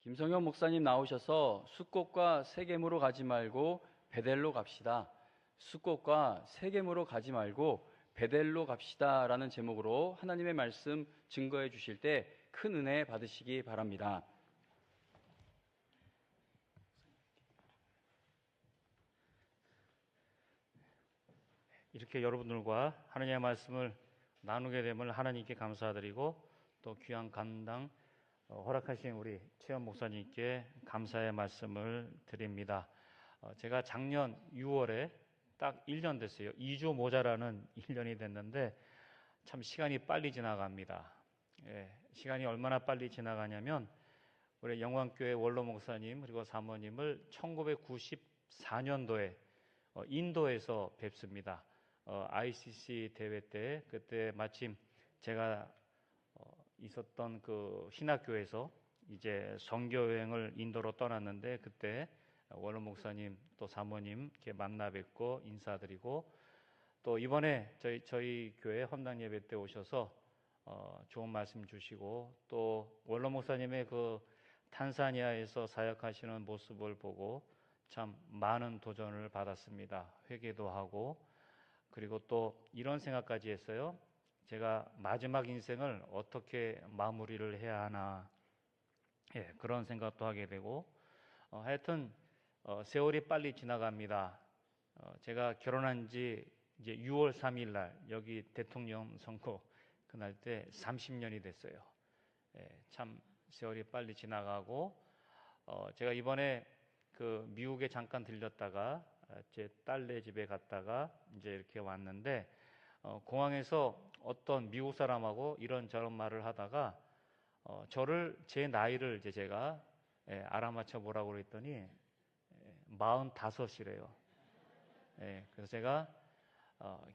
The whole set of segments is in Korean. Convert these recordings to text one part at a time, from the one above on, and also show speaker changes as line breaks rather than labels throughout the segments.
김성현 목사님 나오셔서 숫꽃과 세겜으로 가지 말고 베델로 갑시다. 숫꽃과 세겜으로 가지 말고 베델로 갑시다 라는 제목으로 하나님의 말씀 증거해 주실 때 큰 은혜 받으시기 바랍니다.
이렇게 여러분들과 하나님의 말씀을 나누게 됨을 하나님께 감사드리고 또 귀한 감당 허락하신 우리 최현 목사님께 감사의 말씀을 드립니다. 제가 작년 6월에 딱 1년 됐어요. 2주 모자라는 1년이 됐는데 참 시간이 빨리 지나갑니다. 시간이 얼마나 빨리 지나가냐면 우리 영광교회 원로 목사님 그리고 사모님을 1994년도에 인도에서 뵙습니다. ICC 대회 때 그때 마침 제가 있었던 그 신학교에서 이제 선교 여행을 인도로 떠났는데 그때 원로 목사님 또 사모님 이렇게 만나 뵙고 인사드리고 또 이번에 저희 교회 헌당 예배 때 오셔서 좋은 말씀 주시고 또 원로 목사님의 그 탄사니아에서 사역하시는 모습을 보고 참 많은 도전을 받았습니다. 회개도 하고 그리고 또 이런 생각까지 했어요. 제가 마지막 인생을 어떻게 마무리를 해야 하나 그런 생각도 하게 되고 하여튼 세월이 빨리 지나갑니다. 제가 결혼한 지 이제 6월 3일 날 여기 대통령 선거 그날 때 30년이 됐어요. 참 세월이 빨리 지나가고 제가 이번에 그 미국에 잠깐 들렸다가 제 딸네 집에 갔다가 이제 이렇게 왔는데 공항에서 어떤 미국 사람하고 이런저런 말을 하다가 저를 제 나이를 이제 제가 알아맞혀 보라고 그랬더니 45이래요. 그래서 제가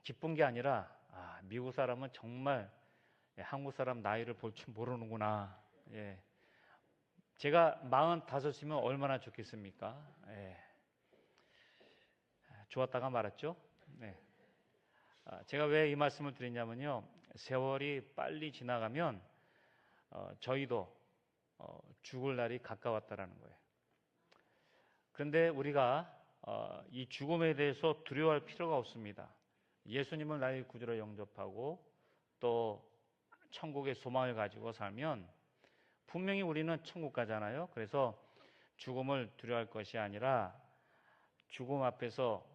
기쁜 게 아니라 미국 사람은 정말 한국 사람 나이를 볼 줄 모르는구나. 제가 45이면 얼마나 좋겠습니까? 좋았다가 말았죠. 제가 왜 이 말씀을 드리냐면요. 세월이 빨리 지나가면 저희도 죽을 날이 가까웠다라는 거예요. 그런데 우리가 이 죽음에 대해서 두려워할 필요가 없습니다. 예수님을 나의 구주로 영접하고 또 천국의 소망을 가지고 살면 분명히 우리는 천국 가잖아요. 그래서 죽음을 두려워할 것이 아니라 죽음 앞에서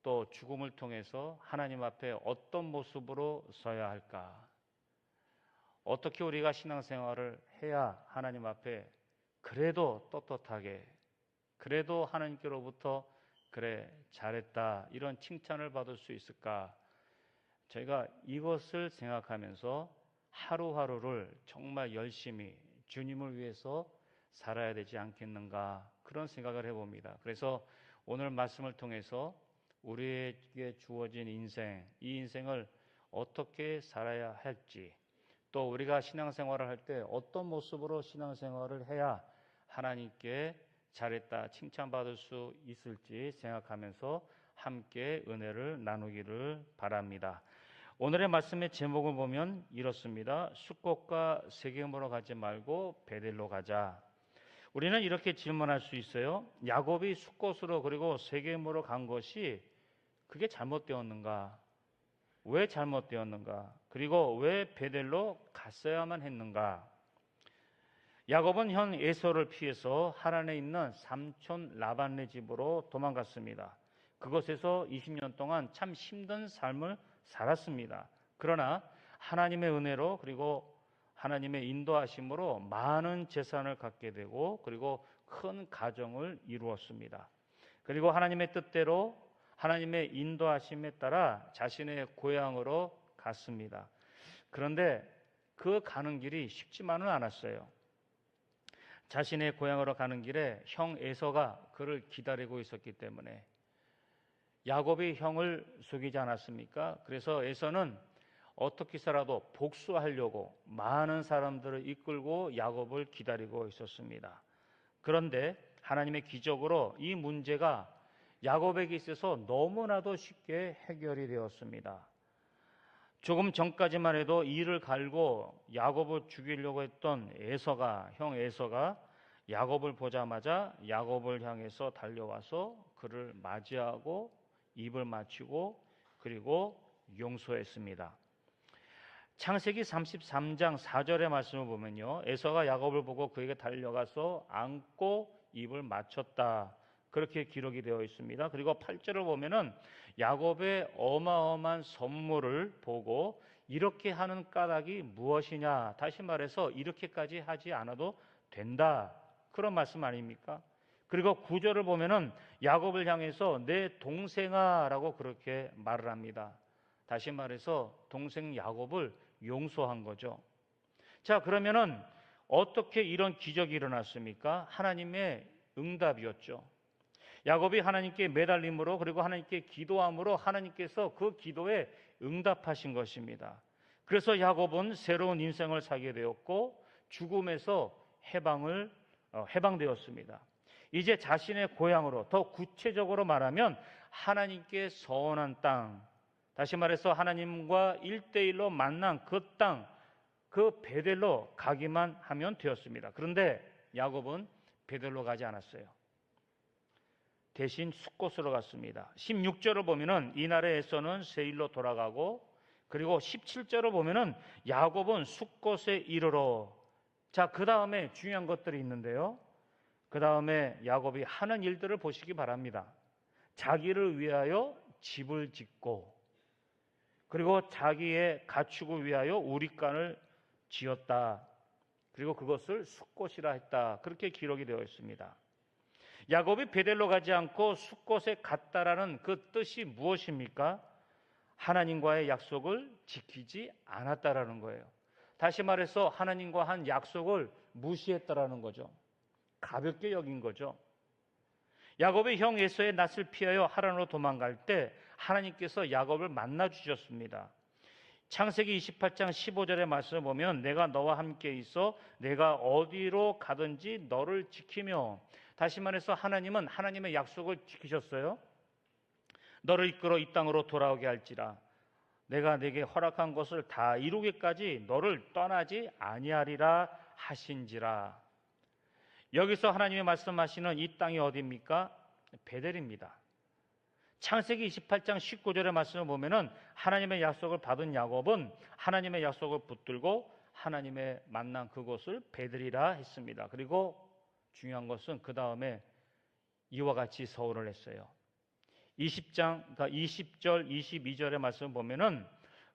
또 죽음을 통해서 하나님 앞에 어떤 모습으로 서야 할까? 어떻게 우리가 신앙생활을 해야 하나님 앞에 그래도 떳떳하게 그래도 하나님께로부터 그래 잘했다 이런 칭찬을 받을 수 있을까? 저희가 이것을 생각하면서 하루하루를 정말 열심히 주님을 위해서 살아야 되지 않겠는가 그런 생각을 해봅니다. 그래서 오늘 말씀을 통해서 우리에게 주어진 인생, 이 인생을 어떻게 살아야 할지 또 우리가 신앙생활을 할 때 어떤 모습으로 신앙생활을 해야 하나님께 잘했다 칭찬받을 수 있을지 생각하면서 함께 은혜를 나누기를 바랍니다. 오늘의 말씀의 제목을 보면 이렇습니다. 숫꽃과 세겜으로 가지 말고 베델로 가자. 우리는 이렇게 질문할 수 있어요. 야곱이 숫꽃으로 그리고 세겜으로 간 것이 그게 잘못되었는가? 왜 잘못되었는가? 그리고 왜 베델로 갔어야만 했는가? 야곱은 형 에서를 피해서 하란에 있는 삼촌 라반네 집으로 도망갔습니다. 그곳에서 20년 동안 참 힘든 삶을 살았습니다. 그러나 하나님의 은혜로 그리고 하나님의 인도하심으로 많은 재산을 갖게 되고 그리고 큰 가정을 이루었습니다. 그리고 하나님의 뜻대로 하나님의 인도하심에 따라 자신의 고향으로 갔습니다. 그런데 그 가는 길이 쉽지만은 않았어요. 자신의 고향으로 가는 길에 형 에서가 그를 기다리고 있었기 때문에 야곱이 형을 속이지 않았습니까? 그래서 에서는 어떻게 해서라도 복수하려고 많은 사람들을 이끌고 야곱을 기다리고 있었습니다. 그런데 하나님의 기적으로 이 문제가 야곱에게 있어서 너무나도 쉽게 해결이 되었습니다. 조금 전까지만 해도 이를 갈고 야곱을 죽이려고 했던 형 에서가 야곱을 보자마자 야곱을 향해서 달려와서 그를 맞이하고 입을 맞추고 그리고 용서했습니다. 창세기 33장 4절의 말씀을 보면요, 에서가 야곱을 보고 그에게 달려가서 안고 입을 맞췄다, 그렇게 기록이 되어 있습니다. 그리고 8절을 보면은 야곱의 어마어마한 선물을 보고 이렇게 하는 까닭이 무엇이냐, 다시 말해서 이렇게까지 하지 않아도 된다, 그런 말씀 아닙니까? 그리고 9절을 보면은 야곱을 향해서 내 동생아 라고 그렇게 말을 합니다. 다시 말해서 동생 야곱을 용서한 거죠. 자, 그러면은 어떻게 이런 기적이 일어났습니까? 하나님의 응답이었죠. 야곱이 하나님께 매달림으로 그리고 하나님께 기도함으로 하나님께서 그 기도에 응답하신 것입니다. 그래서 야곱은 새로운 인생을 살게 되었고 죽음에서 해방되었습니다. 이제 자신의 고향으로, 더 구체적으로 말하면 하나님께 서원한 땅, 다시 말해서 하나님과 1대1로 만난 그 땅, 그 베델로 가기만 하면 되었습니다. 그런데 야곱은 베델로 가지 않았어요. 대신 숫곳으로 갔습니다. 16절을 보면은 이날에 에서는 세일로 돌아가고, 그리고 17절을 보면은 야곱은 숫곳에 이르러, 자, 그 다음에 중요한 것들이 있는데요. 그 다음에 야곱이 하는 일들을 보시기 바랍니다. 자기를 위하여 집을 짓고, 그리고 자기의 가축을 위하여 우릿간을 지었다. 그리고 그것을 숫곳이라 했다. 그렇게 기록이 되어 있습니다. 야곱이 베델로 가지 않고 숫곳에 갔다라는 그 뜻이 무엇입니까? 하나님과의 약속을 지키지 않았다라는 거예요. 다시 말해서 하나님과 한 약속을 무시했다라는 거죠. 가볍게 여긴 거죠. 야곱의 형 에서의 낯을 피하여 하란으로 도망갈 때 하나님께서 야곱을 만나 주셨습니다. 창세기 28장 15절의 말씀을 보면 내가 너와 함께 있어 내가 어디로 가든지 너를 지키며, 다시 말해서 하나님은 하나님의 약속을 지키셨어요. 너를 이끌어 이 땅으로 돌아오게 할지라 내가 네게 허락한 것을 다 이루기까지 너를 떠나지 아니하리라 하신지라. 여기서 하나님이 말씀하시는 이 땅이 어디입니까? 베델입니다. 창세기 28장 19절의 말씀을 보면은 하나님의 약속을 받은 야곱은 하나님의 약속을 붙들고 하나님의 만난 그곳을 베델이라 했습니다. 그리고 중요한 것은 그 다음에 이와 같이 서원을 했어요. 20절, 22절의 말씀을 보면은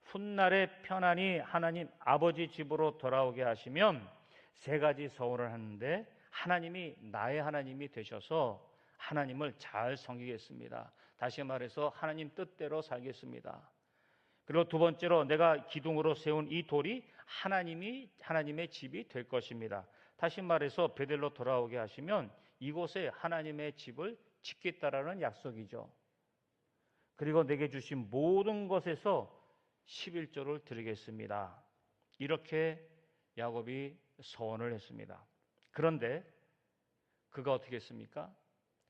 훗날에 편안히 하나님 아버지 집으로 돌아오게 하시면 세 가지 서원을 하는데, 하나님이 나의 하나님이 되셔서 하나님을 잘 섬기겠습니다. 다시 말해서 하나님 뜻대로 살겠습니다. 그리고 두 번째로 내가 기둥으로 세운 이 돌이 하나님의 집이 될 것입니다. 다시 말해서 베델로 돌아오게 하시면 이곳에 하나님의 집을 짓겠다라는 약속이죠. 그리고 내게 주신 모든 것에서 11조를 드리겠습니다. 이렇게 야곱이 서원을 했습니다. 그런데 그가 어떻게 했습니까?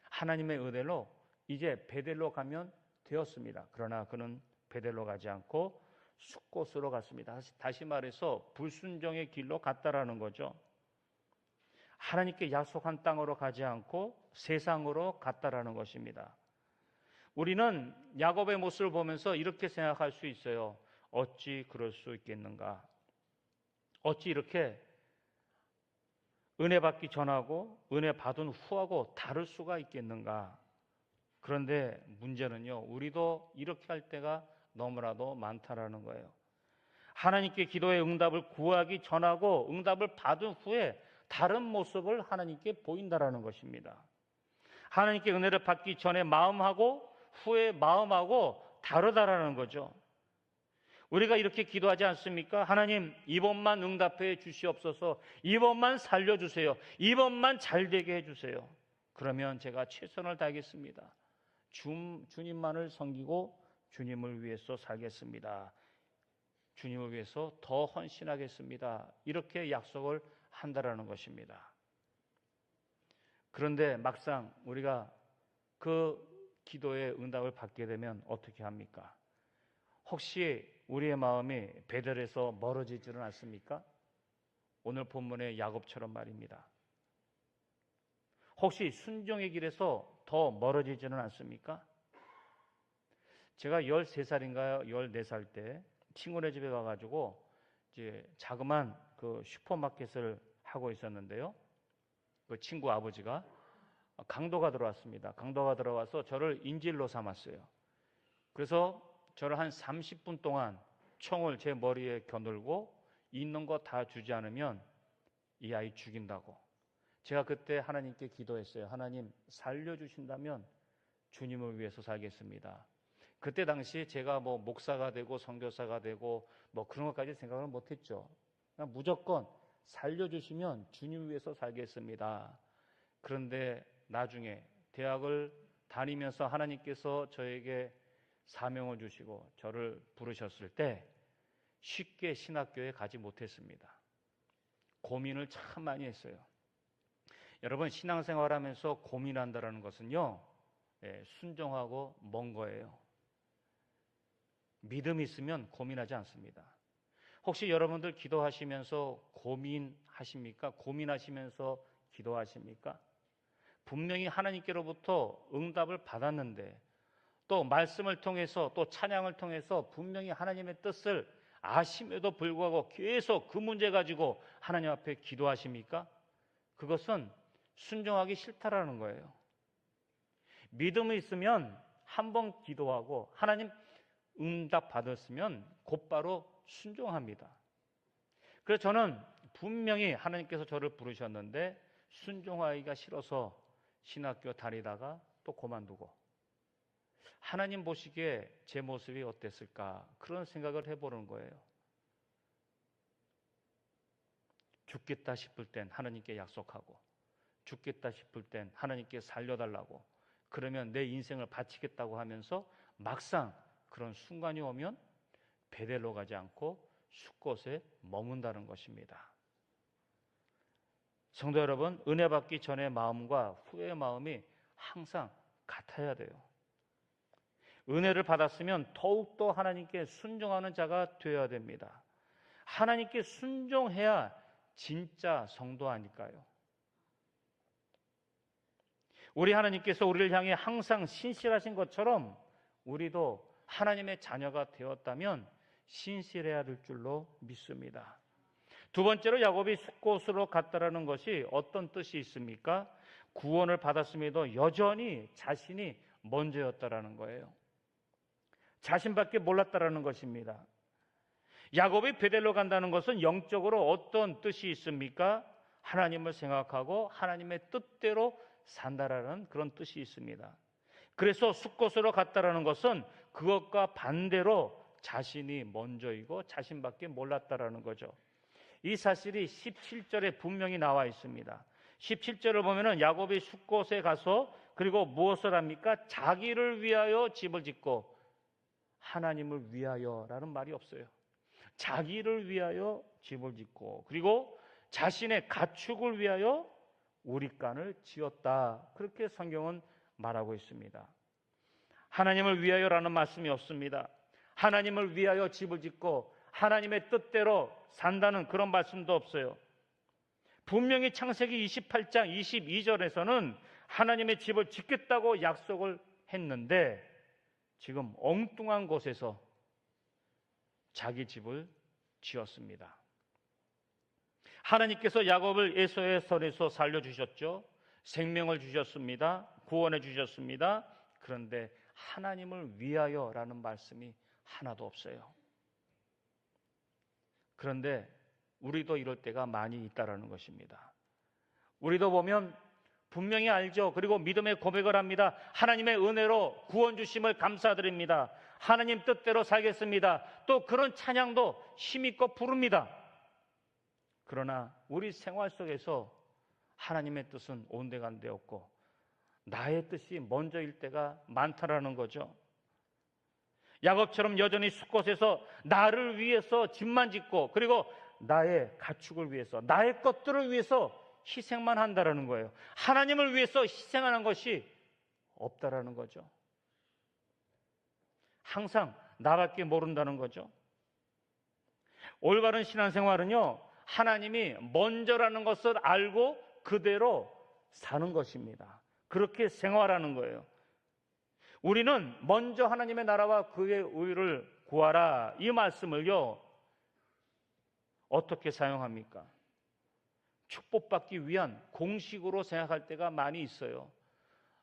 하나님의 은혜로 이제 베델로 가면 되었습니다. 그러나 그는 베델로 가지 않고 숫곳으로 갔습니다. 다시 말해서 불순종의 길로 갔다라는 거죠. 하나님께 약속한 땅으로 가지 않고 세상으로 갔다라는 것입니다. 우리는 야곱의 모습을 보면서 이렇게 생각할 수 있어요. 어찌 그럴 수 있겠는가? 어찌 이렇게 은혜 받기 전하고 은혜 받은 후하고 다를 수가 있겠는가? 그런데 문제는요, 우리도 이렇게 할 때가 너무나도 많다라는 거예요. 하나님께 기도의 응답을 구하기 전하고 응답을 받은 후에 다른 모습을 하나님께 보인다라는 것입니다. 하나님께 은혜를 받기 전에 마음하고 후에 마음하고 다르다라는 거죠. 우리가 이렇게 기도하지 않습니까? 하나님, 이번만 응답해 주시옵소서. 이번만 살려주세요. 이번만 잘되게 해주세요. 그러면 제가 최선을 다하겠습니다. 주님만을 섬기고 주님을 위해서 살겠습니다. 주님을 위해서 더 헌신하겠습니다. 이렇게 약속을 한다라는 것입니다. 그런데 막상 우리가 그 기도의 응답을 받게 되면 어떻게 합니까? 혹시 우리의 마음이 베델에서 멀어지지는 않습니까? 오늘 본문의 야곱처럼 말입니다. 혹시 순종의 길에서 더 멀어지지는 않습니까? 제가 13살인가요? 14살 때 친구네 집에 가가지고 이제 자그만 그 슈퍼마켓을 하고 있었는데요. 그 친구 아버지가 강도가 들어왔습니다. 강도가 들어와서 저를 인질로 삼았어요. 그래서 저를 한 30분 동안 총을 제 머리에 겨누고 있는 거 다 주지 않으면 이 아이 죽인다고. 제가 그때 하나님께 기도했어요. 하나님 살려주신다면 주님을 위해서 살겠습니다. 그때 당시 제가 뭐 목사가 되고 선교사가 되고 뭐 그런 것까지 생각을 못했죠. 그냥 무조건 살려주시면 주님 위해서 살겠습니다. 그런데 나중에 대학을 다니면서 하나님께서 저에게 사명을 주시고 저를 부르셨을 때 쉽게 신학교에 가지 못했습니다. 고민을 참 많이 했어요. 여러분, 신앙생활하면서 고민한다는 것은요, 순종하고 먼 거예요. 믿음이 있으면 고민하지 않습니다. 혹시 여러분들 기도하시면서 고민하십니까? 고민하시면서 기도하십니까? 분명히 하나님께로부터 응답을 받았는데 또 말씀을 통해서 또 찬양을 통해서 분명히 하나님의 뜻을 아심에도 불구하고 계속 그 문제 가지고 하나님 앞에 기도하십니까? 그것은 순종하기 싫다라는 거예요. 믿음이 있으면 한 번 기도하고 하나님 응답 받았으면 곧바로 순종합니다. 그래서 저는 분명히 하나님께서 저를 부르셨는데 순종하기가 싫어서 신학교 다니다가 또 그만두고 하나님 보시기에 제 모습이 어땠을까 그런 생각을 해보는 거예요. 죽겠다 싶을 땐 하나님께 약속하고 죽겠다 싶을 땐 하나님께 살려달라고 그러면 내 인생을 바치겠다고 하면서 막상 그런 순간이 오면 베델로 가지 않고 숫곳에 머문다는 것입니다. 성도 여러분, 은혜 받기 전의 마음과 후의 마음이 항상 같아야 돼요. 은혜를 받았으면 더욱더 하나님께 순종하는 자가 되어야 됩니다. 하나님께 순종해야 진짜 성도 아닐까요? 우리 하나님께서 우리를 향해 항상 신실하신 것처럼 우리도 하나님의 자녀가 되었다면 신실해야 될 줄로 믿습니다. 두 번째로 야곱이 숫곳으로 갔다라는 것이 어떤 뜻이 있습니까? 구원을 받았음에도 여전히 자신이 먼저였다라는 거예요. 자신밖에 몰랐다라는 것입니다. 야곱이 베델로 간다는 것은 영적으로 어떤 뜻이 있습니까? 하나님을 생각하고 하나님의 뜻대로 산다라는 그런 뜻이 있습니다. 그래서 숫곳으로 갔다라는 것은 그것과 반대로 자신이 먼저이고 자신밖에 몰랐다라는 거죠. 이 사실이 17절에 분명히 나와 있습니다. 17절을 보면은 야곱이 숫곳에 가서 그리고 무엇을 합니까? 자기를 위하여 집을 짓고 하나님을 위하여라는 말이 없어요. 자기를 위하여 집을 짓고 그리고 자신의 가축을 위하여 우리간을 지었다. 그렇게 성경은 말하고 있습니다. 하나님을 위하여라는 말씀이 없습니다. 하나님을 위하여 집을 짓고 하나님의 뜻대로 산다는 그런 말씀도 없어요. 분명히 창세기 28장 22절에서는 하나님의 집을 짓겠다고 약속을 했는데 지금 엉뚱한 곳에서 자기 집을 지었습니다. 하나님께서 야곱을 에서의 손에서 살려주셨죠. 생명을 주셨습니다. 구원해 주셨습니다. 그런데 하나님을 위하여라는 말씀이 하나도 없어요. 그런데 우리도 이럴 때가 많이 있다라는 것입니다. 우리도 보면 분명히 알죠. 그리고 믿음의 고백을 합니다. 하나님의 은혜로 구원 주심을 감사드립니다. 하나님 뜻대로 살겠습니다. 또 그런 찬양도 힘있고 부릅니다. 그러나 우리 생활 속에서 하나님의 뜻은 온데간데 없고 나의 뜻이 먼저일 때가 많다라는 거죠. 야곱처럼 여전히 숫곳에서 나를 위해서 집만 짓고 그리고 나의 가축을 위해서 나의 것들을 위해서 희생만 한다라는 거예요. 하나님을 위해서 희생하는 것이 없다라는 거죠. 항상 나밖에 모른다는 거죠. 올바른 신앙생활은요, 하나님이 먼저라는 것을 알고 그대로 사는 것입니다. 그렇게 생활하는 거예요. 우리는 먼저 하나님의 나라와 그의 의를 구하라, 이 말씀을요 어떻게 사용합니까? 축복받기 위한 공식으로 생각할 때가 많이 있어요.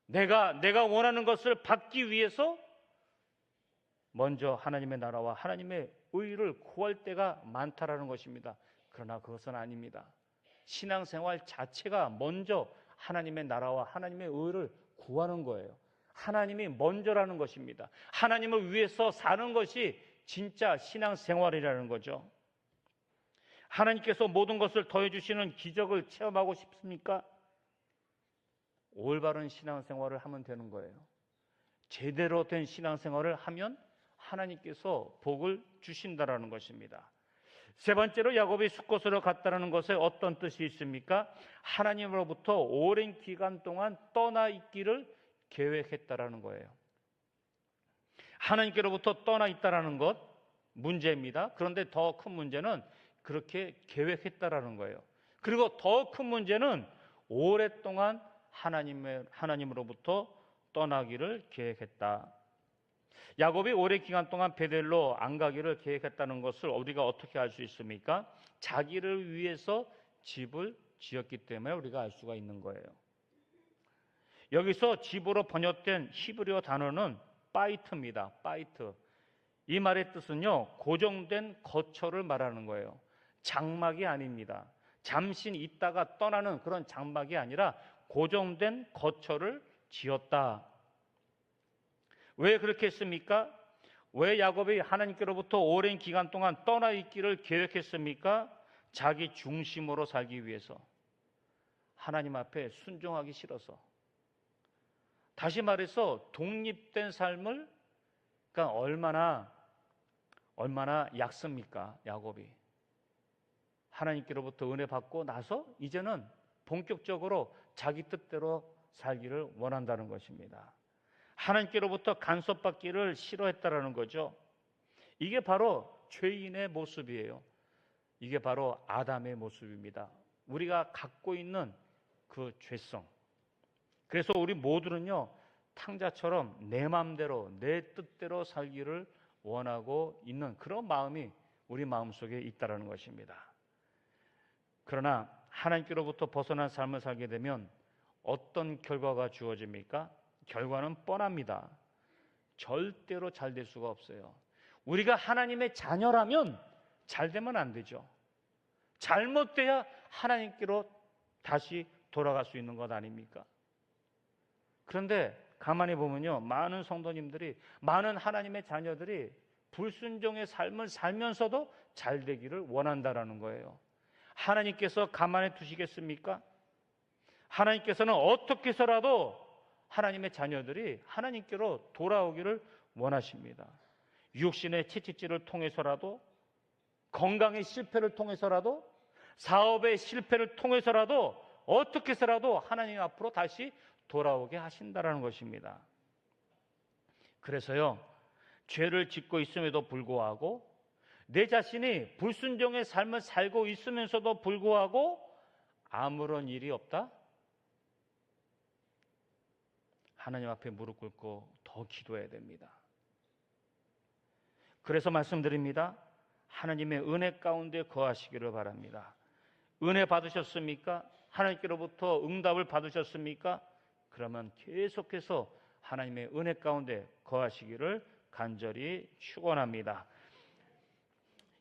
내가 원하는 것을 받기 위해서 먼저 하나님의 나라와 하나님의 의를 구할 때가 많다라는 것입니다. 그러나 그것은 아닙니다. 신앙생활 자체가 먼저 하나님의 나라와 하나님의 의를 구하는 거예요. 하나님이 먼저라는 것입니다. 하나님을 위해서 사는 것이 진짜 신앙생활이라는 거죠. 하나님께서 모든 것을 더해주시는 기적을 체험하고 싶습니까? 올바른 신앙생활을 하면 되는 거예요. 제대로 된 신앙생활을 하면 하나님께서 복을 주신다라는 것입니다. 세 번째로 야곱이 숫곳으로 갔다는 것에 어떤 뜻이 있습니까? 하나님으로부터 오랜 기간 동안 떠나 있기를 계획했다라는 거예요. 하나님께로부터 떠나 있다라는 것 문제입니다. 그런데 더 큰 문제는 그렇게 계획했다라는 거예요. 그리고 더 큰 문제는 오랫동안 하나님으로부터 떠나기를 계획했다. 야곱이 오랜 기간 동안 베델로 안 가기를 계획했다는 것을 우리가 어떻게 알 수 있습니까? 자기를 위해서 집을 지었기 때문에 우리가 알 수가 있는 거예요. 여기서 집으로 번역된 히브리어 단어는 바이트입니다. 바이트. 이 말의 뜻은요, 고정된 거처를 말하는 거예요. 장막이 아닙니다. 잠시 있다가 떠나는 그런 장막이 아니라 고정된 거처를 지었다. 왜 그렇게 했습니까? 왜 야곱이 하나님께로부터 오랜 기간 동안 떠나 있기를 계획했습니까? 자기 중심으로 살기 위해서. 하나님 앞에 순종하기 싫어서. 다시 말해서 독립된 삶을, 그러니까 얼마나 얕습니까? 야곱이. 하나님께로부터 은혜 받고 나서 이제는 본격적으로 자기 뜻대로 살기를 원한다는 것입니다. 하나님께로부터 간섭받기를 싫어했다라는 거죠. 이게 바로 죄인의 모습이에요. 이게 바로 아담의 모습입니다. 우리가 갖고 있는 그 죄성. 그래서 우리 모두는요, 탕자처럼 내 마음대로 내 뜻대로 살기를 원하고 있는 그런 마음이 우리 마음속에 있다라는 것입니다. 그러나 하나님께로부터 벗어난 삶을 살게 되면 어떤 결과가 주어집니까? 결과는 뻔합니다. 절대로 잘 될 수가 없어요. 우리가 하나님의 자녀라면 잘 되면 안 되죠. 잘못돼야 하나님께로 다시 돌아갈 수 있는 것 아닙니까? 그런데 가만히 보면요, 많은 성도님들이, 많은 하나님의 자녀들이 불순종의 삶을 살면서도 잘 되기를 원한다라는 거예요. 하나님께서 가만히 두시겠습니까? 하나님께서는 어떻게 해서라도 하나님의 자녀들이 하나님께로 돌아오기를 원하십니다. 육신의 채찍질을 통해서라도, 건강의 실패를 통해서라도, 사업의 실패를 통해서라도, 어떻게 해서라도 하나님 앞으로 다시 돌아오게 하신다는 것입니다. 그래서요, 죄를 짓고 있음에도 불구하고, 내 자신이 불순종의 삶을 살고 있으면서도 불구하고 아무런 일이 없다? 하나님 앞에 무릎 꿇고 더 기도해야 됩니다. 그래서 말씀드립니다. 하나님의 은혜 가운데 거하시기를 바랍니다. 은혜 받으셨습니까? 하나님께로부터 응답을 받으셨습니까? 그러면 계속해서 하나님의 은혜 가운데 거하시기를 간절히 축원합니다.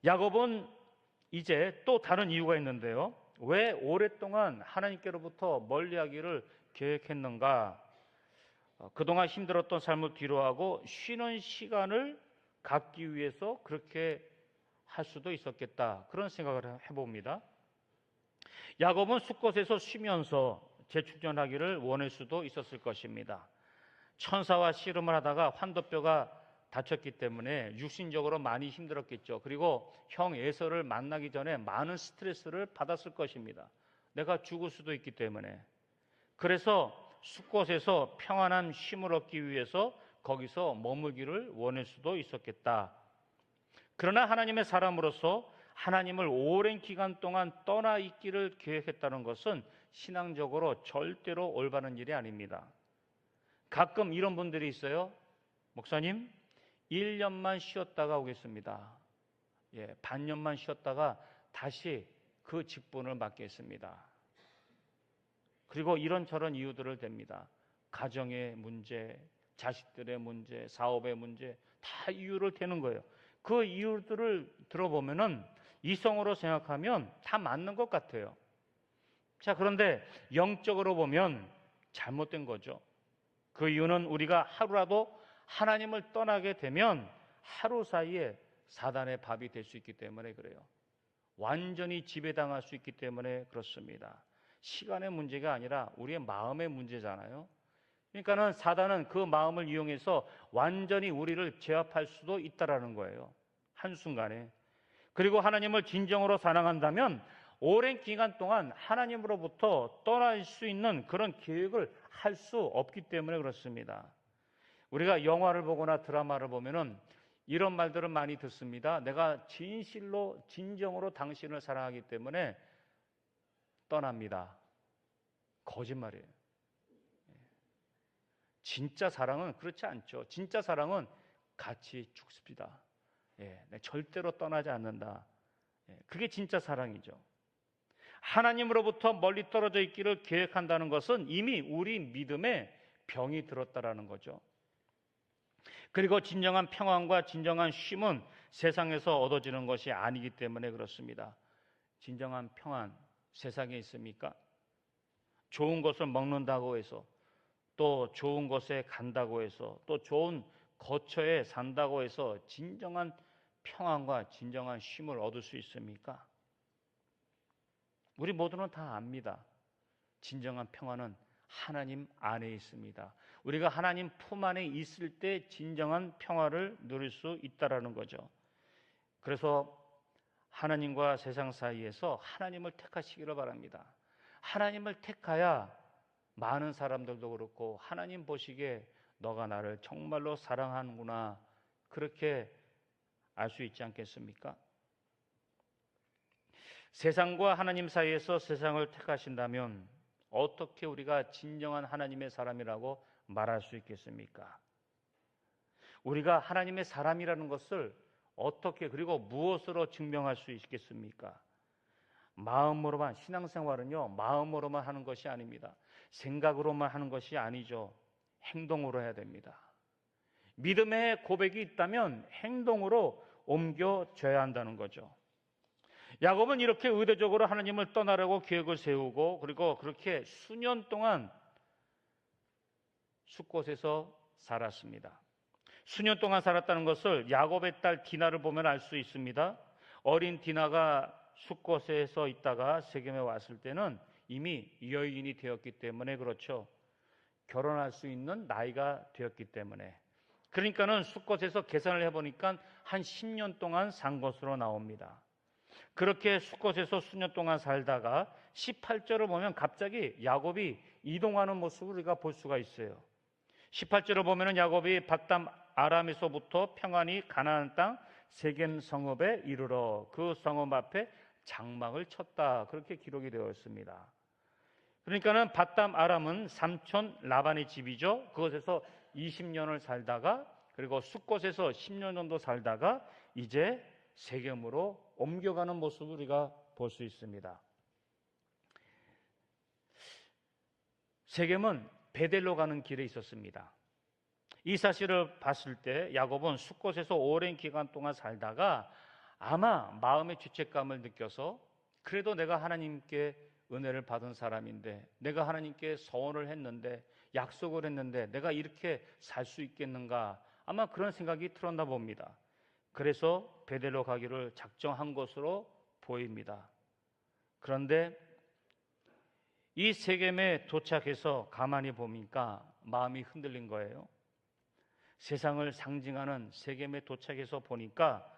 야곱은 이제 또 다른 이유가 있는데요. 왜 오랫동안 하나님께로부터 멀리하기를 계획했는가? 그동안 힘들었던 삶을 뒤로하고 쉬는 시간을 갖기 위해서 그렇게 할 수도 있었겠다, 그런 생각을 해봅니다. 야곱은 숫곳에서 쉬면서 재충전하기를 원할 수도 있었을 것입니다. 천사와 씨름을 하다가 환도뼈가 다쳤기 때문에 육신적으로 많이 힘들었겠죠. 그리고 형 에서를 만나기 전에 많은 스트레스를 받았을 것입니다. 내가 죽을 수도 있기 때문에. 그래서 숫곳에서 평안한 쉼을 얻기 위해서 거기서 머물기를 원할 수도 있었겠다. 그러나 하나님의 사람으로서 하나님을 오랜 기간 동안 떠나 있기를 계획했다는 것은 신앙적으로 절대로 올바른 일이 아닙니다. 가끔 이런 분들이 있어요. 목사님, 1년만 쉬었다가 오겠습니다. 반년만 쉬었다가 다시 그 직분을 맡겠습니다. 그리고 이런저런 이유들을 댑니다. 가정의 문제, 자식들의 문제, 사업의 문제, 다 이유를 대는 거예요. 그 이유들을 들어보면은 이성으로 생각하면 다 맞는 것 같아요. 자, 그런데 영적으로 보면 잘못된 거죠. 그 이유는 우리가 하루라도 하나님을 떠나게 되면 하루 사이에 사단의 밥이 될 수 있기 때문에 그래요. 완전히 지배당할 수 있기 때문에 그렇습니다. 시간의 문제가 아니라 우리의 마음의 문제잖아요. 그러니까는 사단은 그 마음을 이용해서 완전히 우리를 제압할 수도 있다라는 거예요. 한순간에. 그리고 하나님을 진정으로 사랑한다면 오랜 기간 동안 하나님으로부터 떠날 수 있는 그런 계획을 할 수 없기 때문에 그렇습니다. 우리가 영화를 보거나 드라마를 보면은 이런 말들을 많이 듣습니다. 내가 진정으로 당신을 사랑하기 때문에 떠납니다. 거짓말이에요. 진짜 사랑은 그렇지 않죠. 진짜 사랑은 같이 죽습니다. 절대로 떠나지 않는다. 그게 진짜 사랑이죠. 하나님으로부터 멀리 떨어져 있기를 계획한다는 것은 이미 우리 믿음에 병이 들었다라는 거죠. 그리고 진정한 평안과 진정한 쉼은 세상에서 얻어지는 것이 아니기 때문에 그렇습니다. 진정한 평안 세상에 있습니까? 좋은 것을 먹는다고 해서, 또 좋은 곳에 간다고 해서, 또 좋은 거처에 산다고 해서 진정한 평안과 진정한 쉼을 얻을 수 있습니까? 우리 모두는 다 압니다. 진정한 평안은 하나님 안에 있습니다. 우리가 하나님 품 안에 있을 때 진정한 평화를 누릴 수 있다라는 거죠. 그래서 하나님과 세상 사이에서 하나님을 택하시기를 바랍니다. 하나님을 택하야 많은 사람들도 그렇고 하나님 보시기에 너가 나를 정말로 사랑하는구나 그렇게 알 수 있지 않겠습니까? 세상과 하나님 사이에서 세상을 택하신다면 어떻게 우리가 진정한 하나님의 사람이라고 말할 수 있겠습니까? 우리가 하나님의 사람이라는 것을 어떻게 그리고 무엇으로 증명할 수 있겠습니까? 마음으로만, 신앙생활은요 마음으로만 하는 것이 아닙니다. 생각으로만 하는 것이 아니죠. 행동으로 해야 됩니다. 믿음의 고백이 있다면 행동으로 옮겨져야 한다는 거죠. 야곱은 이렇게 의도적으로 하나님을 떠나려고 계획을 세우고 그리고 그렇게 수년 동안 숫곳에서 살았습니다. 수년 동안 살았다는 것을 야곱의 딸 디나를 보면 알 수 있습니다. 어린 디나가 숫곳에서 있다가 세겜에 왔을 때는 이미 여인이 되었기 때문에 그렇죠. 결혼할 수 있는 나이가 되었기 때문에. 그러니까는 숫곳에서 계산을 해보니까 한 10년 동안 산 것으로 나옵니다. 그렇게 숫곳에서 수년 동안 살다가 18절을 보면 갑자기 야곱이 이동하는 모습을 우리가 볼 수가 있어요. 18절을 보면은 야곱이 밧담 아람에서부터 평안히 가나안 땅 세겜 성읍에 이르러 그 성읍 앞에 장막을 쳤다. 그렇게 기록이 되어 있습니다. 그러니까는 밧담 아람은 삼촌 라반의 집이죠. 그곳에서 20년을 살다가 그리고 숫곳에서 10년 정도 살다가 이제 세겜으로 옮겨가는 모습을 우리가 볼 수 있습니다. 세겜은 베델로 가는 길에 있었습니다. 이 사실을 봤을 때 야곱은 숫곳에서 오랜 기간 동안 살다가 아마 마음의 죄책감을 느껴서 그래도 내가 하나님께 은혜를 받은 사람인데 내가 하나님께 서원을 했는데 약속을 했는데 내가 이렇게 살 수 있겠는가 아마 그런 생각이 들었나 봅니다. 그래서 베델로 가기를 작정한 것으로 보입니다. 그런데 이 세겜에 도착해서 가만히 보니까 마음이 흔들린 거예요. 세상을 상징하는 세겜에 도착해서 보니까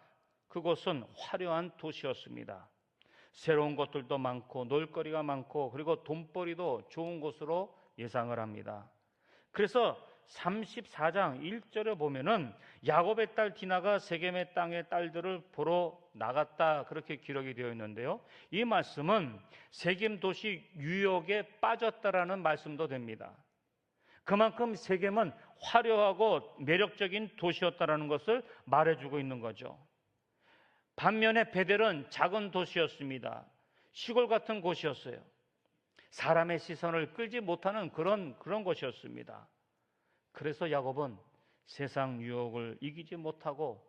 그곳은 화려한 도시였습니다. 새로운 것들도 많고 놀거리가 많고 그리고 돈벌이도 좋은 곳으로 예상을 합니다. 그래서 34장 1절에 보면은 야곱의 딸 디나가 세겜의 땅의 딸들을 보러 나갔다, 그렇게 기록이 되어 있는데요. 이 말씀은 세겜 도시 유혹에 빠졌다라는 말씀도 됩니다. 그만큼 세겜은 화려하고 매력적인 도시였다라는 것을 말해주고 있는 거죠. 반면에 베델은 작은 도시였습니다. 시골 같은 곳이었어요. 사람의 시선을 끌지 못하는 그런 곳이었습니다. 그래서 야곱은 세상 유혹을 이기지 못하고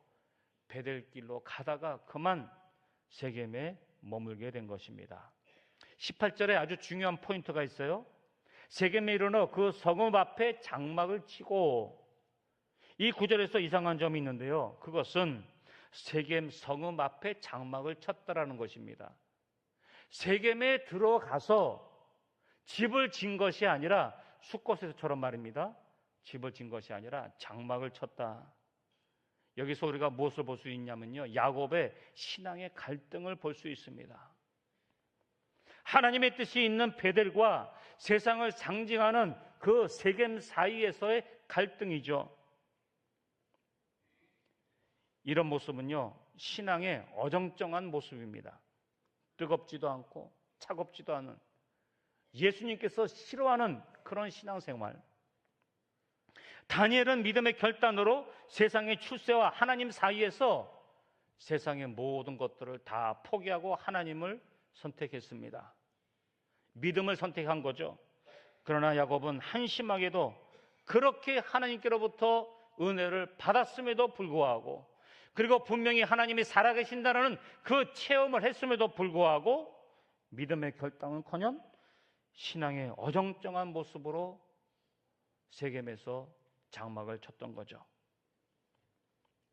베델길로 가다가 그만 세겜에 머물게 된 것입니다. 18절에 아주 중요한 포인트가 있어요. 세겜에 이르러 그 성읍 앞에 장막을 치고, 이 구절에서 이상한 점이 있는데요. 그것은 세겜 성읍 앞에 장막을 쳤다라는 것입니다. 세겜에 들어가서 집을 진 것이 아니라, 숫곳에서처럼 말입니다. 집을 진 것이 아니라 장막을 쳤다. 여기서 우리가 무엇을 볼 수 있냐면요, 야곱의 신앙의 갈등을 볼 수 있습니다. 하나님의 뜻이 있는 베델과 세상을 상징하는 그 세겜 사이에서의 갈등이죠. 이런 모습은요, 신앙의 어정쩡한 모습입니다. 뜨겁지도 않고 차갑지도 않은, 예수님께서 싫어하는 그런 신앙생활. 다니엘은 믿음의 결단으로 세상의 출세와 하나님 사이에서 세상의 모든 것들을 다 포기하고 하나님을 선택했습니다. 믿음을 선택한 거죠. 그러나 야곱은 한심하게도 그렇게 하나님께로부터 은혜를 받았음에도 불구하고, 그리고 분명히 하나님이 살아계신다는 그 체험을 했음에도 불구하고 믿음의 결단은커녕 신앙의 어정쩡한 모습으로 세겜에서 장막을 쳤던 거죠.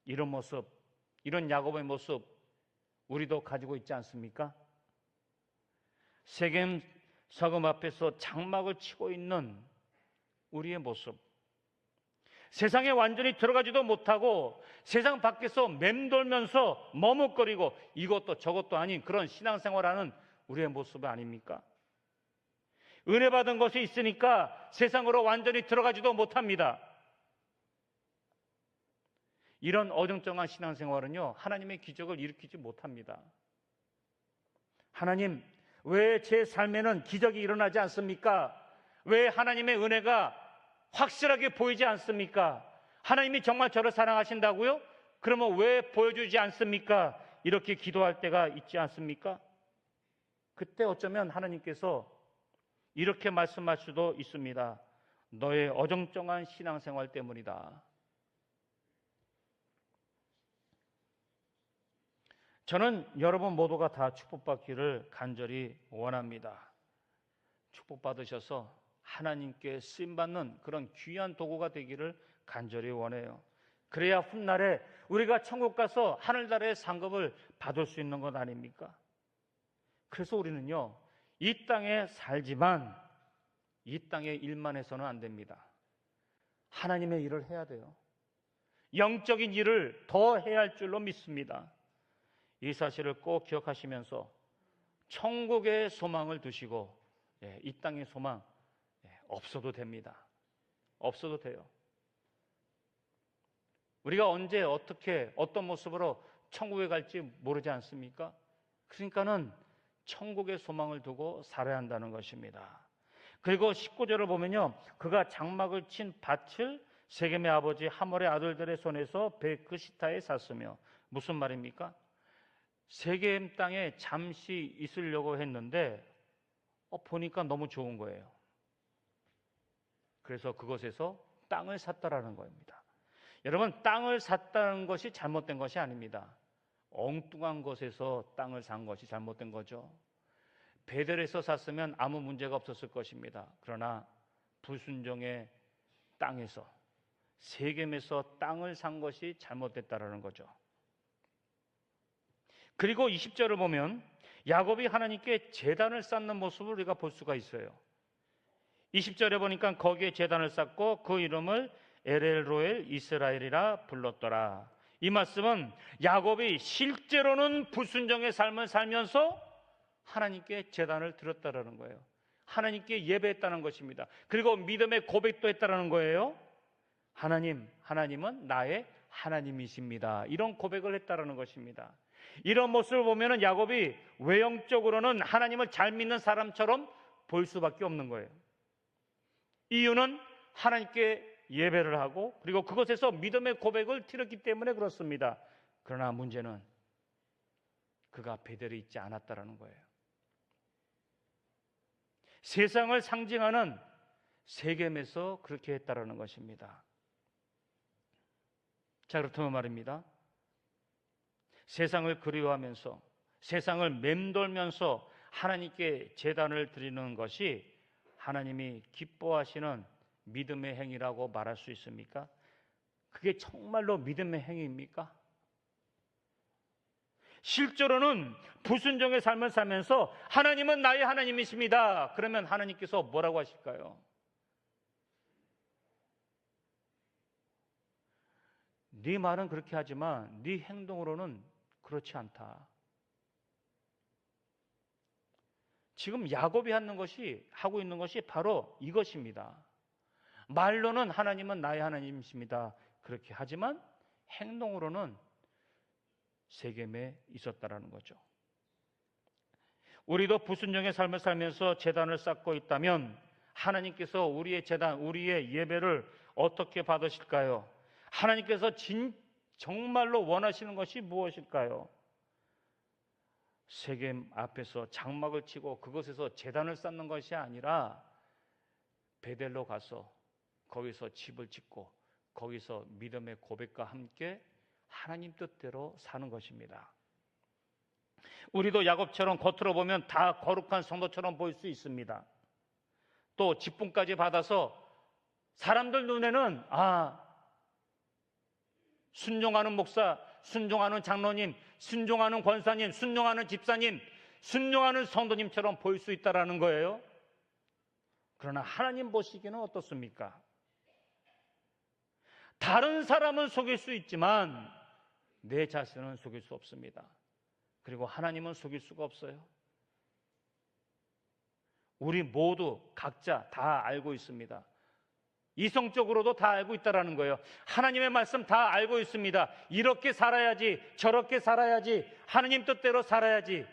이런 모습, 이런 야곱의 모습 우리도 가지고 있지 않습니까? 세겜 성읍 앞에서 장막을 치고 있는 우리의 모습, 세상에 완전히 들어가지도 못하고 세상 밖에서 맴돌면서 머뭇거리고 이것도 저것도 아닌 그런 신앙생활하는 우리의 모습이 아닙니까? 은혜 받은 것이 있으니까 세상으로 완전히 들어가지도 못합니다. 이런 어정쩡한 신앙생활은요, 하나님의 기적을 일으키지 못합니다. 하나님, 왜 제 삶에는 기적이 일어나지 않습니까? 왜 하나님의 은혜가 확실하게 보이지 않습니까? 하나님이 정말 저를 사랑하신다고요? 그러면 왜 보여주지 않습니까? 이렇게 기도할 때가 있지 않습니까? 그때 어쩌면 하나님께서 이렇게 말씀할 수도 있습니다. 너의 어정쩡한 신앙생활 때문이다. 저는 여러분 모두가 다 축복받기를 간절히 원합니다. 축복받으셔서 하나님께 쓰임받는 그런 귀한 도구가 되기를 간절히 원해요. 그래야 훗날에 우리가 천국 가서 하늘나라의 상급을 받을 수 있는 것 아닙니까? 그래서 우리는요, 이 땅에 살지만 이 땅의 일만 해서는 안 됩니다. 하나님의 일을 해야 돼요. 영적인 일을 더 해야 할 줄로 믿습니다. 이 사실을 꼭 기억하시면서 천국의 소망을 두시고, 이 땅의 소망 없어도 됩니다. 없어도 돼요. 우리가 언제 어떻게 어떤 모습으로 천국에 갈지 모르지 않습니까? 그러니까는 천국의 소망을 두고 살아야 한다는 것입니다. 그리고 19절을 보면요, 그가 장막을 친 밭을 세겜의 아버지 하몰의 아들들의 손에서 베크시타에 샀으며, 무슨 말입니까? 세겜 땅에 잠시 있으려고 했는데 보니까 너무 좋은 거예요. 그래서 그곳에서 땅을 샀다라는 겁니다. 여러분, 땅을 샀다는 것이 잘못된 것이 아닙니다. 엉뚱한 곳에서 땅을 산 것이 잘못된 거죠. 베델에서 샀으면 아무 문제가 없었을 것입니다. 그러나 불순종의 땅에서, 세겜에서 땅을 산 것이 잘못됐다라는 거죠. 그리고 20절을 보면 야곱이 하나님께 제단을 쌓는 모습을 우리가 볼 수가 있어요. 20절에 보니까 거기에 제단을 쌓고 그 이름을 엘엘로엘 이스라엘이라 불렀더라. 이 말씀은 야곱이 실제로는 불순종의 삶을 살면서 하나님께 제단을 드렸다라는 거예요. 하나님께 예배했다는 것입니다. 그리고 믿음의 고백도 했다라는 거예요. 하나님은 나의 하나님이십니다. 이런 고백을 했다라는 것입니다. 이런 모습을 보면은 야곱이 외형적으로는 하나님을 잘 믿는 사람처럼 보일 수밖에 없는 거예요. 이유는 하나님께 예배를 하고 그리고 그것에서 믿음의 고백을 드렸기 때문에 그렇습니다. 그러나 문제는 그가 베델에 있지 않았다라는 거예요. 세상을 상징하는 세겜에서 그렇게 했다라는 것입니다. 자, 그렇다면 말입니다. 세상을 그리워하면서 세상을 맴돌면서 하나님께 제단을 드리는 것이 하나님이 기뻐하시는 믿음의 행위라고 말할 수 있습니까? 그게 정말로 믿음의 행위입니까? 실제로는 불순종의 삶을 살면서 하나님은 나의 하나님이십니다. 그러면 하나님께서 뭐라고 하실까요? 네 말은 그렇게 하지만 네 행동으로는 그렇지 않다. 지금 야곱이 하고 있는 것이 바로 이것입니다. 말로는 하나님은 나의 하나님이십니다. 그렇게 하지만 행동으로는 세겜에 있었다라는 거죠. 우리도 불순종의 삶을 살면서 제단을 쌓고 있다면 하나님께서 우리의 제단, 우리의 예배를 어떻게 받으실까요? 하나님께서 정말로 원하시는 것이 무엇일까요? 세겜 앞에서 장막을 치고 그곳에서 제단을 쌓는 것이 아니라 베델로 가서 거기서 집을 짓고 거기서 믿음의 고백과 함께 하나님 뜻대로 사는 것입니다. 우리도 야곱처럼 겉으로 보면 다 거룩한 성도처럼 보일 수 있습니다. 또 직분까지 받아서 사람들 눈에는 순종하는 목사, 순종하는 장로님, 순종하는 권사님, 순종하는 집사님, 순종하는 성도님처럼 보일 수 있다라는 거예요. 그러나 하나님 보시기에는 어떻습니까? 다른 사람은 속일 수 있지만 내 자신은 속일 수 없습니다. 그리고 하나님은 속일 수가 없어요. 우리 모두 각자 다 알고 있습니다. 이성적으로도 다 알고 있다라는 거예요. 하나님의 말씀 다 알고 있습니다. 이렇게 살아야지, 저렇게 살아야지, 하나님 뜻대로 살아야지.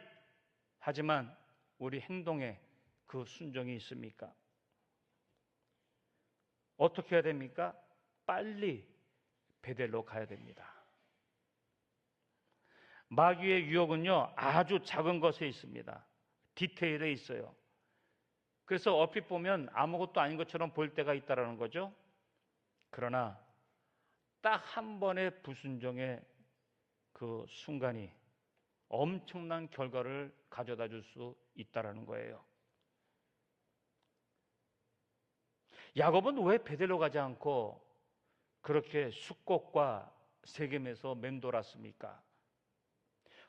하지만 우리 행동에 그 순종이 있습니까? 어떻게 해야 됩니까? 빨리 베델로 가야 됩니다. 마귀의 유혹은요, 아주 작은 것에 있습니다. 디테일에 있어요. 그래서 얼핏 보면 아무것도 아닌 것처럼 보일 때가 있다는 거죠. 그러나 딱 한 번의 불순종의 그 순간이 엄청난 결과를 가져다 줄 수 있다는 거예요. 야곱은 왜 베델로 가지 않고 그렇게 숫곳과 세겜에서 맴돌았습니까?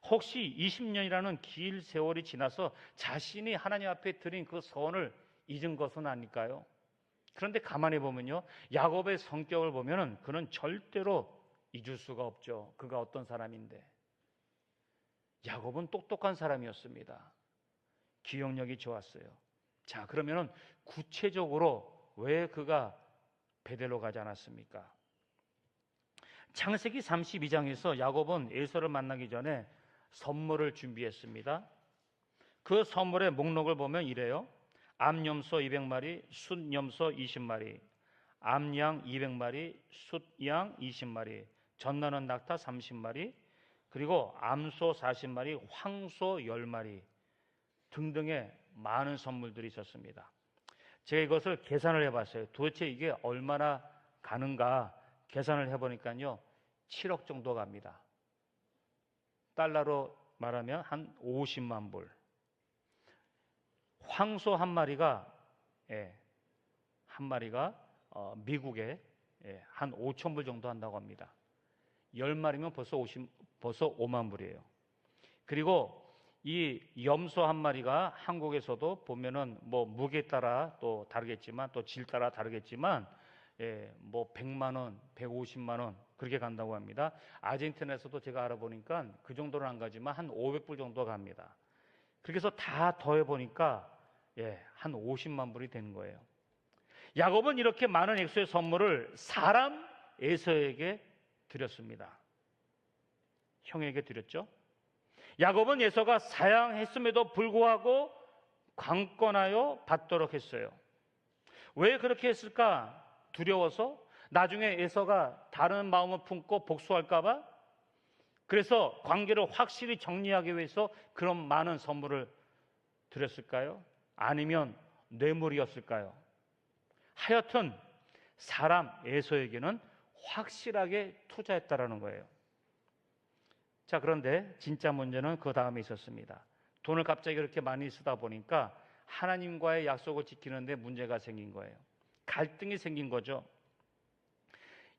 혹시 20년이라는 긴 세월이 지나서 자신이 하나님 앞에 드린 그 서원을 잊은 것은 아닐까요? 그런데 가만히 보면요, 야곱의 성격을 보면은 그는 절대로 잊을 수가 없죠. 그가 어떤 사람인데. 야곱은 똑똑한 사람이었습니다. 기억력이 좋았어요. 자, 그러면은 구체적으로 왜 그가 베델로 가지 않았습니까? 창세기 32장에서 야곱은 에서를 만나기 전에 선물을 준비했습니다. 그 선물의 목록을 보면 이래요. 암염소 200마리, 숫염소 20마리, 암양 200마리, 숫양 20마리, 젖나는 낙타 30마리, 그리고 암소 40마리, 황소 10마리 등등의 많은 선물들이 있었습니다. 제가 이것을 계산을 해봤어요. 도대체 이게 얼마나 가는가 계산을 해보니까요, 7억 정도 갑니다. 달러로 말하면 한 50만 불. 황소 한 마리가 미국에 한 5천 불 정도 한다고 합니다. 10마리면 벌써 5만 불이에요. 그리고 이 염소 한 마리가 한국에서도 보면은 뭐 무게 따라 또 다르겠지만 또 질 따라 다르겠지만 뭐 100만 원, 150만 원 그렇게 간다고 합니다. 아르헨티나에서도 제가 알아보니까 그 정도는 안 가지만 한 500불 정도 갑니다. 그렇게 해서 다 더해 보니까 한 50만 불이 되는 거예요. 야곱은 이렇게 많은 액수의 선물을 사람 에서에게 드렸습니다. 형에게 드렸죠. 야곱은 에서가 사양했음에도 불구하고 강권하여 받도록 했어요. 왜 그렇게 했을까? 두려워서? 나중에 에서가 다른 마음을 품고 복수할까 봐? 그래서 관계를 확실히 정리하기 위해서 그런 많은 선물을 드렸을까요? 아니면 뇌물이었을까요? 하여튼 사람 에서에게는 확실하게 투자했다라는 거예요. 자, 그런데 진짜 문제는 그 다음에 있었습니다. 돈을 갑자기 그렇게 많이 쓰다 보니까 하나님과의 약속을 지키는데 문제가 생긴 거예요. 갈등이 생긴 거죠.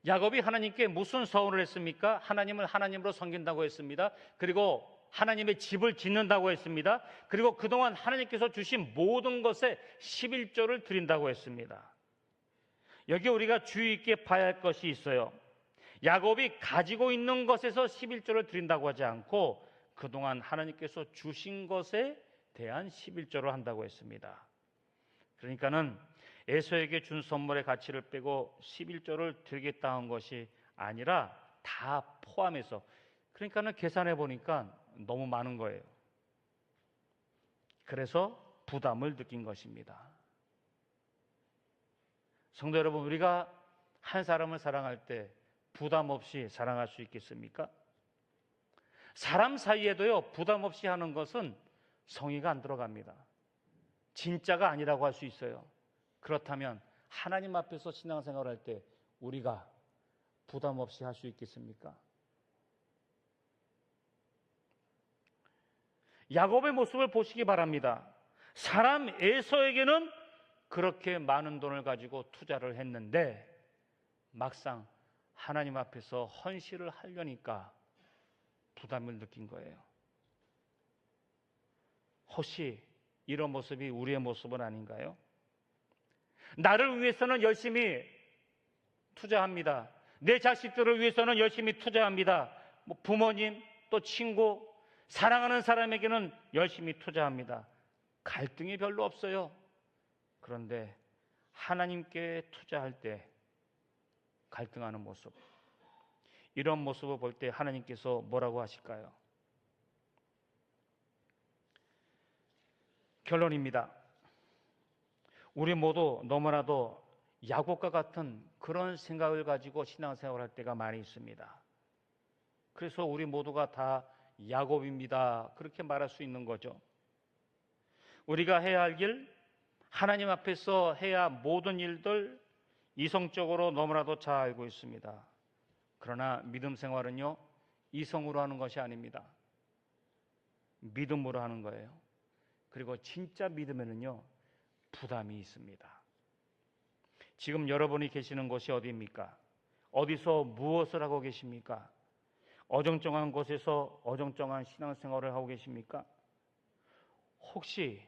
야곱이 하나님께 무슨 서원을 했습니까? 하나님을 하나님으로 섬긴다고 했습니다. 그리고 하나님의 집을 짓는다고 했습니다. 그리고 그동안 하나님께서 주신 모든 것에 11조를 드린다고 했습니다. 여기 우리가 주의 있게 봐야 할 것이 있어요. 야곱이 가지고 있는 것에서 11조를 드린다고 하지 않고 그동안 하나님께서 주신 것에 대한 11조를 한다고 했습니다. 그러니까는 에서에게 준 선물의 가치를 빼고 11조를 드리겠다는 것이 아니라 다 포함해서, 그러니까는 계산해 보니까 너무 많은 거예요. 그래서 부담을 느낀 것입니다. 성도 여러분, 우리가 한 사람을 사랑할 때 부담 없이 사랑할 수 있겠습니까? 사람 사이에도요, 부담 없이 하는 것은 성의가 안 들어갑니다. 진짜가 아니라고 할 수 있어요. 그렇다면 하나님 앞에서 신앙생활을 할 때 우리가 부담 없이 할 수 있겠습니까? 야곱의 모습을 보시기 바랍니다. 사람 에서에게는 그렇게 많은 돈을 가지고 투자를 했는데 막상 하나님 앞에서 헌신을 하려니까 부담을 느낀 거예요. 혹시 이런 모습이 우리의 모습은 아닌가요? 나를 위해서는 열심히 투자합니다. 내 자식들을 위해서는 열심히 투자합니다. 부모님, 또 친구, 사랑하는 사람에게는 열심히 투자합니다. 갈등이 별로 없어요. 그런데 하나님께 투자할 때 갈등하는 모습, 이런 모습을 볼 때 하나님께서 뭐라고 하실까요? 결론입니다. 우리 모두 너무나도 야곱과 같은 그런 생각을 가지고 신앙생활을 할 때가 많이 있습니다. 그래서 우리 모두가 다 야곱입니다, 그렇게 말할 수 있는 거죠. 우리가 해야 할 길, 하나님 앞에서 해야 모든 일들 이성적으로 너무나도 잘 알고 있습니다. 그러나 믿음 생활은요, 이성으로 하는 것이 아닙니다. 믿음으로 하는 거예요. 그리고 진짜 믿음에는요, 부담이 있습니다. 지금 여러분이 계시는 곳이 어디입니까? 어디서 무엇을 하고 계십니까? 어정쩡한 곳에서 어정쩡한 신앙생활을 하고 계십니까? 혹시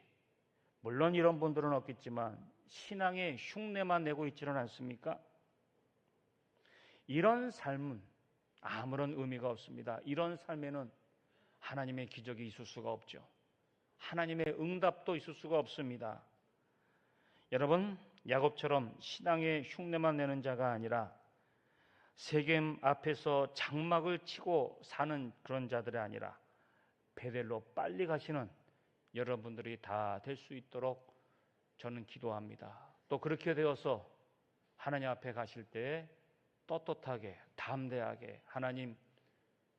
물론 이런 분들은 없겠지만 신앙의 흉내만 내고 있지는 않습니까? 이런 삶은 아무런 의미가 없습니다. 이런 삶에는 하나님의 기적이 있을 수가 없죠. 하나님의 응답도 있을 수가 없습니다. 여러분, 야곱처럼 신앙의 흉내만 내는 자가 아니라 세겜 앞에서 장막을 치고 사는 그런 자들이 아니라 베델로 빨리 가시는 여러분들이 다 될 수 있도록 저는 기도합니다. 또 그렇게 되어서 하나님 앞에 가실 때 떳떳하게 담대하게, 하나님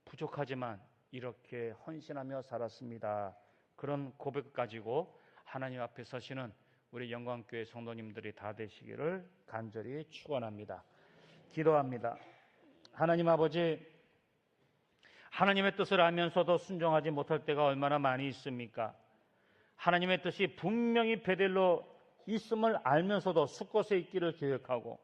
부족하지만 이렇게 헌신하며 살았습니다, 그런 고백 가지고 하나님 앞에 서시는 우리 영광교회 성도님들이 다 되시기를 간절히 축원합니다. 기도합니다. 하나님 아버지, 하나님의 뜻을 알면서도 순종하지 못할 때가 얼마나 많이 있습니까? 하나님의 뜻이 분명히 베델로 있음을 알면서도 숫곳에 있기를 계획하고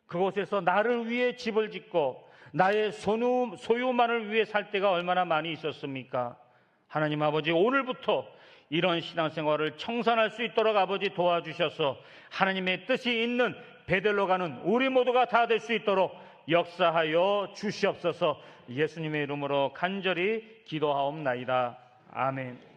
그곳에서 나를 위해 집을 짓고 나의 소유만을 위해 살 때가 얼마나 많이 있었습니까? 하나님 아버지, 오늘부터 이런 신앙생활을 청산할 수 있도록 아버지 도와주셔서 하나님의 뜻이 있는 베델로 가는 우리 모두가 다 될 수 있도록 역사하여 주시옵소서. 예수님의 이름으로 간절히 기도하옵나이다. 아멘.